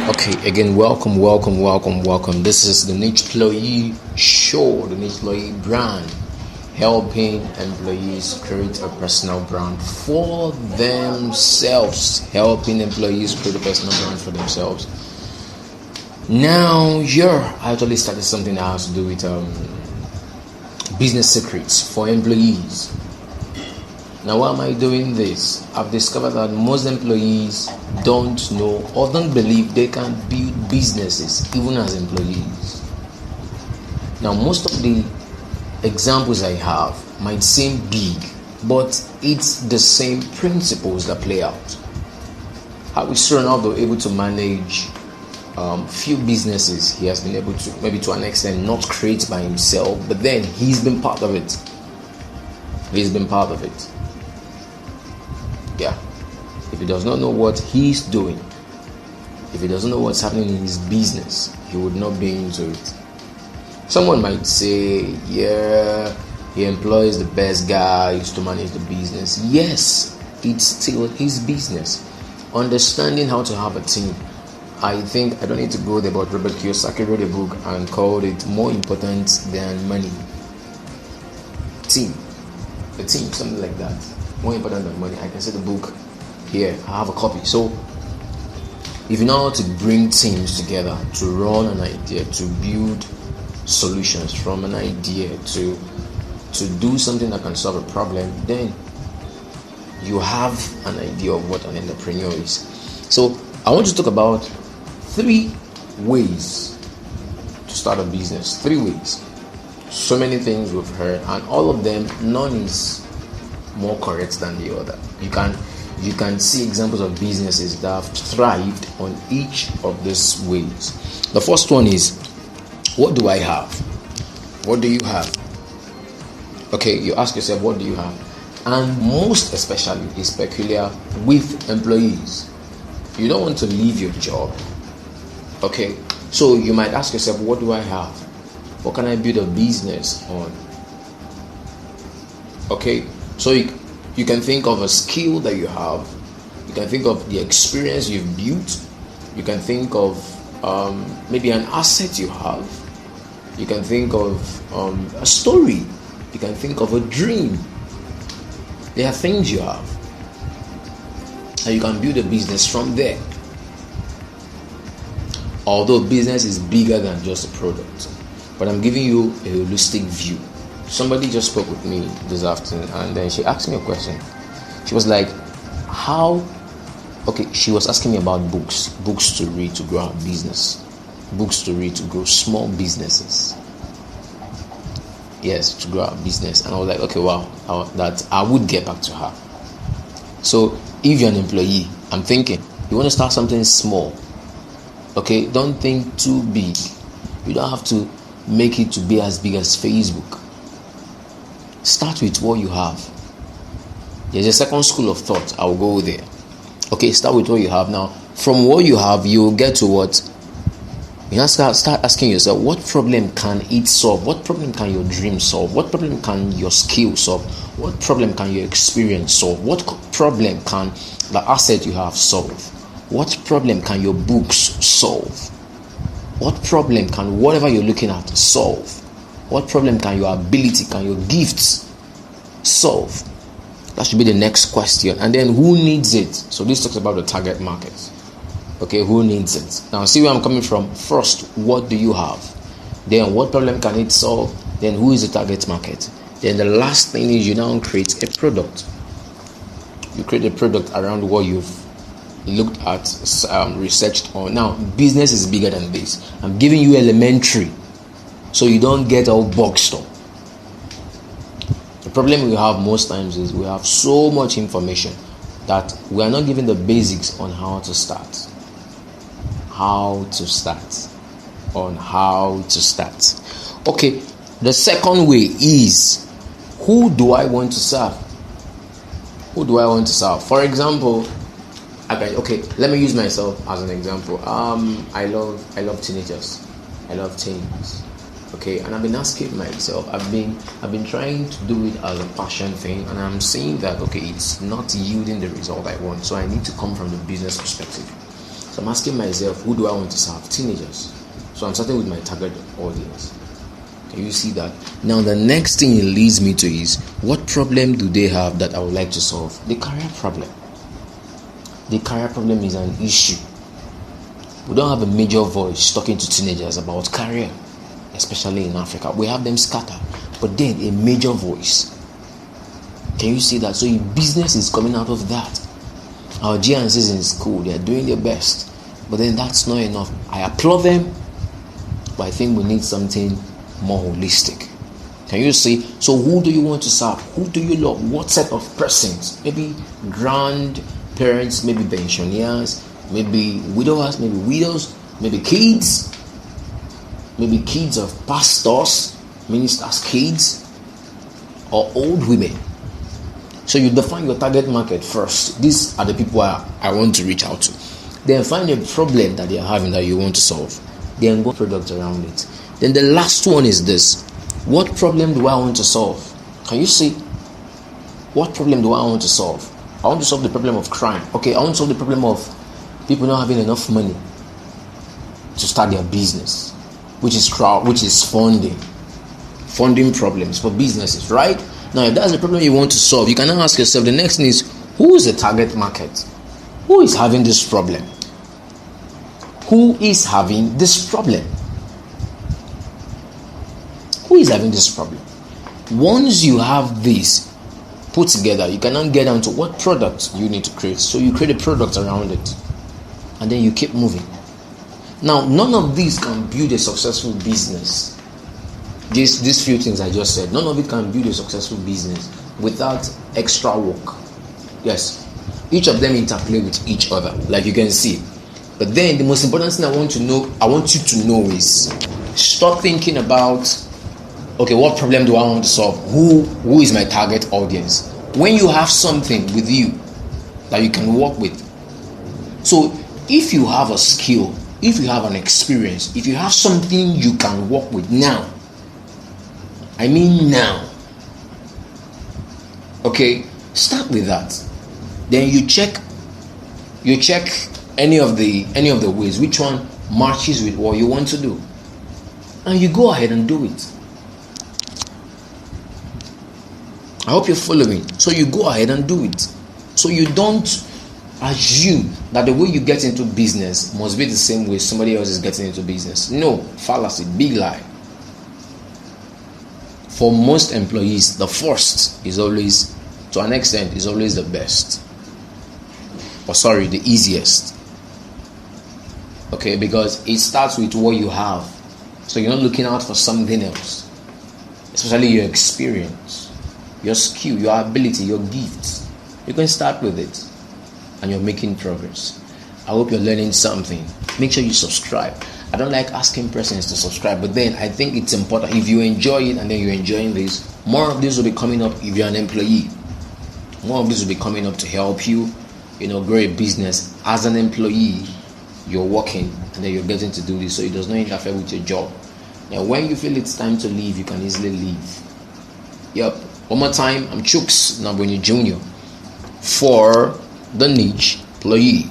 Okay, again, welcome. This is the Niche Employee Show, the Niche Employee brand, helping employees create a personal brand for themselves. Helping employees create a personal brand for themselves. Now, I actually started something that has to do with business secrets for employees. Now, why am I doing this? I've discovered that most employees don't know or don't believe they can build businesses even as employees. Now, most of the examples I have might seem big, but it's the same principles that play out. How is Ronaldo able to manage few businesses? He has been able to, maybe to an extent, not create by himself, but then he's been part of it. Yeah. If he does not know what he's doing, if he doesn't know what's happening in his business, he would not be into it. Someone might say, yeah, he employs the best guys to manage the business. Yes, it's still his business. Understanding how to have a team. I think I don't need to go there, but Robert Kiyosaki wrote a book and called it More Important Than Money. A team, something like that. More important than money. I can see the book here. I have a copy. So, if you know how to bring teams together to run an idea, to build solutions from an idea, to do something that can solve a problem, then you have an idea of what an entrepreneur is. So, I want to talk about 3 ways to start a business. 3 ways. So many things we've heard, and all of them, none is more correct than the other. You can see examples of businesses that have thrived on each of these ways. The first one is, what do I have? What do you have? Okay, you ask yourself, what do you have? And most especially is peculiar with employees. You don't want to leave your job. Okay, so you might ask yourself, what do I have? What can I build a business on? Okay, so you can think of a skill that you have. You can think of the experience you've built. You can think of maybe an asset you have. You can think of a story. You can think of a dream. There are things you have, and you can build a business from there. Although business is bigger than just a product, but I'm giving you a holistic view. Somebody just spoke with me this afternoon, and then she asked me a question. She was like, she was asking me about books to read to grow our business, books to read to grow small businesses. Yes, to grow our business. And I was like, okay, wow, that I would get back to her. So if you're an employee, I'm thinking, you want to start something small. Okay, don't think too big. You don't have to make it to be as big as Facebook. Start with what you have. There's a second school of thought. I'll go there. Okay, start with what you have. Now, from what you have, you'll get to what? You start asking yourself, what problem can it solve? What problem can your dream solve? What problem can your skill solve? What problem can your experience solve? What problem can the asset you have solve? What problem can your books solve? What problem can whatever you're looking at solve? What problem can your ability, can your gifts solve? That should be the next question. And then who needs it? So this talks about the target market. Okay, who needs it? Now see where I'm coming from. First, what do you have? Then what problem can it solve? Then who is the target market? Then the last thing is you now create a product. You create a product around what you've looked at, researched on. Now, business is bigger than this. I'm giving you elementary, so you don't get all boxed up. The problem we have most times is we have so much information that we are not given the basics on how to start. Okay, the second way is, who do I want to serve? For example, let me use myself as an example. I love teenagers. I love teens. Okay, and I've been asking myself, I've been trying to do it as a passion thing, and I'm seeing that it's not yielding the result I want. So I need to come from the business perspective. So I'm asking myself, who do I want to serve? Teenagers. So I'm starting with my target audience. Can you see that? Now the next thing it leads me to is, what problem do they have that I would like to solve? The career problem. The career problem is an issue. We don't have a major voice talking to teenagers about career, especially in Africa. We have them scattered, but then a major voice. Can you see that? So business is coming out of that. Our GNCs in school, they are doing their best, but then that's not enough. I applaud them, but I think we need something more holistic. Can you see? So who do you want to serve? Who do you love? What set of persons? Maybe grandparents, maybe pensioners, maybe widowers, maybe kids of pastors, ministers' kids, or old women. So you define your target market first. These are the people I want to reach out to. Then find a problem that they are having that you want to solve. Then go product around it. Then the last one is this. What problem do I want to solve? Can you see? What problem do I want to solve? I want to solve the problem of crime. Okay, I want to solve the problem of people not having enough money to start their business, which is funding problems for businesses, right? Now, if that's the problem you want to solve, you can now ask yourself, the next thing is, who is the target market? Who is having this problem? Who is having this problem? Who is having this problem? Once you have this put together, you can now get down to what product you need to create. So you create a product around it, and then you keep moving. Now, none of these can build a successful business. These few things I just said, none of it can build a successful business without extra work. Yes, each of them interplay with each other, like you can see. But then the most important thing I want you to know is, stop thinking about, okay, what problem do I want to solve? Who is my target audience? When you have something with you that you can work with. So if you have a skill, if you have an experience, if you have something you can work with now, I mean now, okay, start with that. Then you check any of the ways, which one matches with what you want to do, and you go ahead and do it. I hope you're following. So you go ahead and do it. So you don't assume that the way you get into business must be the same way somebody else is getting into business. No, fallacy, big lie. For most employees, the first is always, to an extent, is always the best. The easiest. Okay, because it starts with what you have. So you're not looking out for something else. Especially your experience, your skill, your ability, your gifts. You can start with it, and you're making progress. I hope you're learning something. Make sure you subscribe. I don't like asking persons to subscribe, but then I think it's important. If you enjoy it and then you're enjoying this, more of this will be coming up if you're an employee. More of this will be coming up to help you, grow a business. As an employee, you're working and then you're getting to do this, so it does not interfere with your job. Now, when you feel it's time to leave, you can easily leave. Yep. One more time, I'm Chooks Nabonyi Jr. for the Niche Employee.